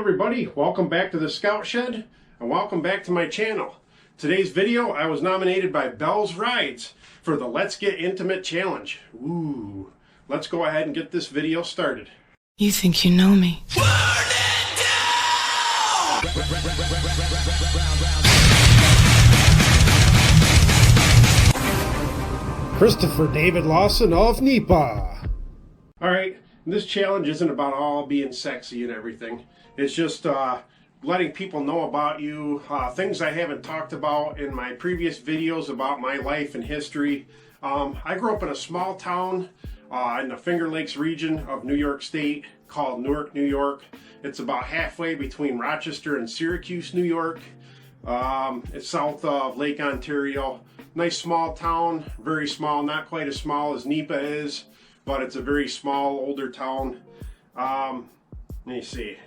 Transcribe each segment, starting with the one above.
everybody, welcome back to the Scout Shed and welcome back to my channel. Today's video I was nominated by Bell's Rides for the Let's Get Intimate Challenge. Ooh, let's go ahead and get this video started. You think you know me? Christopher David Lawson of Neepa. Alright, this challenge isn't about all being sexy and everything. It's just letting people know about you, things I haven't talked about in my previous videos about my life and history. I grew up in a small town in the Finger Lakes region of New York State called Newark, New York. It's about halfway between Rochester and Syracuse, New York. It's south of Lake Ontario. Nice small town, very small, not quite as small as Neepa is, but it's a very small, older town. Let me see.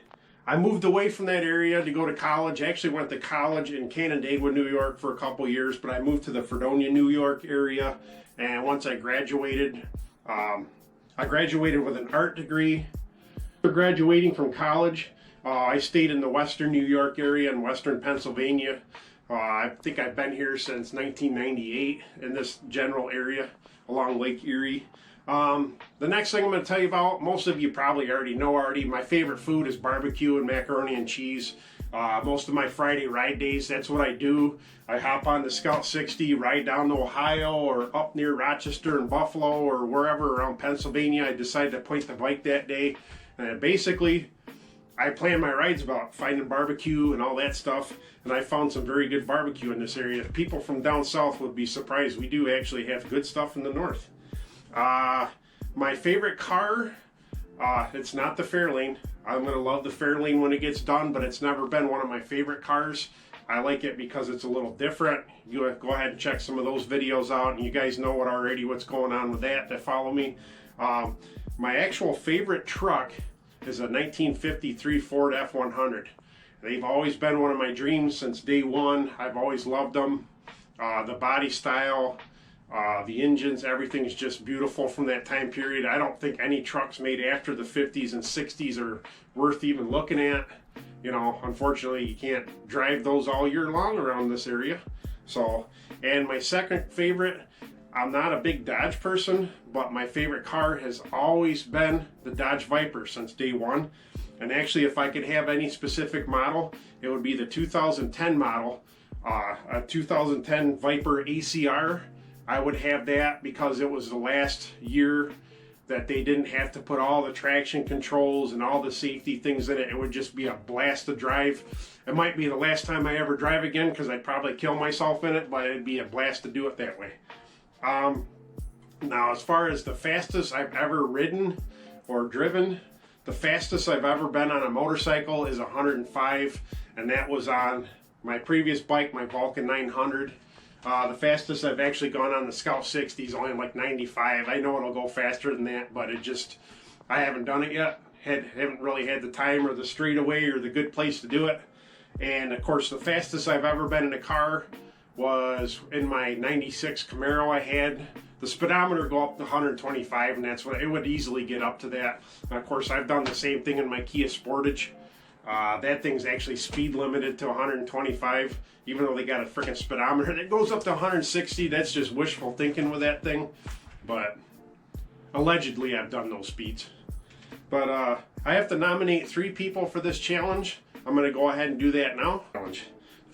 I moved away from that area to go to college. I actually went to college in Canandaigua, New York for a couple years, but I moved to the Fredonia, New York area. And once I graduated with an art degree. After graduating from college, I stayed in the Western New York area and Western Pennsylvania. I think I've been here since 1998 in this general area along Lake Erie. The next thing I'm going to tell you about, most of you probably already know my favorite food is barbecue and macaroni and cheese. Most of my Friday ride days, that's what I do. I hop on the Scout 60, ride down to Ohio or up near Rochester and Buffalo or wherever around Pennsylvania. I decide to point the bike that day. And basically, I plan my rides about finding barbecue and all that stuff. And I found some very good barbecue in this area. People from down south would be surprised. We do actually have good stuff in the north. My favorite car, it's not the Fairlane. I'm going to love the Fairlane when it gets done, but it's never been one of my favorite cars. I like it because it's a little different. You go ahead and check some of those videos out, and you guys know what's going on with that follow me. My actual favorite truck is a 1953 Ford F100. They've always been one of my dreams since day one. I've always loved them. The body style, the engines, everything's just beautiful from that time period. I don't think any trucks made after the 50s and 60s are worth even looking at. You know, unfortunately, you can't drive those all year long around this area. So, and my second favorite, I'm not a big Dodge person, but my favorite car has always been the Dodge Viper since day one. And actually, if I could have any specific model, it would be the 2010 model, a 2010 Viper ACR. I would have that because it was the last year that they didn't have to put all the traction controls and all the safety things in it. It would just be a blast to drive. It might be the last time I ever drive again because I'd probably kill myself in it, but it'd be a blast to do it that way. Now, as far as the fastest I've ever ridden or driven, the fastest I've ever been on a motorcycle is 105, and that was on my previous bike, my Vulcan 900. The fastest I've actually gone on the Scout 60 is only like 95. I know it'll go faster than that, but I haven't done it yet. Haven't really had the time or the straightaway or the good place to do it. And of course, the fastest I've ever been in a car was in my 96 Camaro I had. The speedometer go up to 125, and that's what it would easily get up to that. And of course, I've done the same thing in my Kia Sportage. That thing's actually speed limited to 125, even though they got a freaking speedometer that goes up to 160. That's just wishful thinking with that thing, but allegedly I've done those speeds. But I have to nominate 3 people for this challenge. I'm going to go ahead and do that now.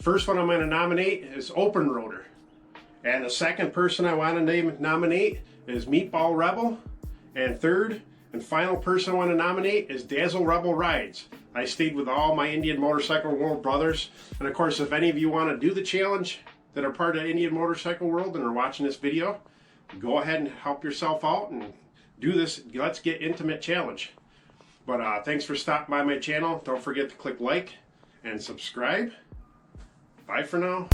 First one I'm going to nominate is Openroader. And the second person I want to nominate is Meatball Rebel. And third and final person I want to nominate is Dazzle Rebel Rides. I stayed with all my Indian Motorcycle World brothers. And of course, if any of you want to do the challenge that are part of Indian Motorcycle World and are watching this video, go ahead and help yourself out and do this Let's Get Intimate challenge. But thanks for stopping by my channel. Don't forget to click like and subscribe. Bye for now.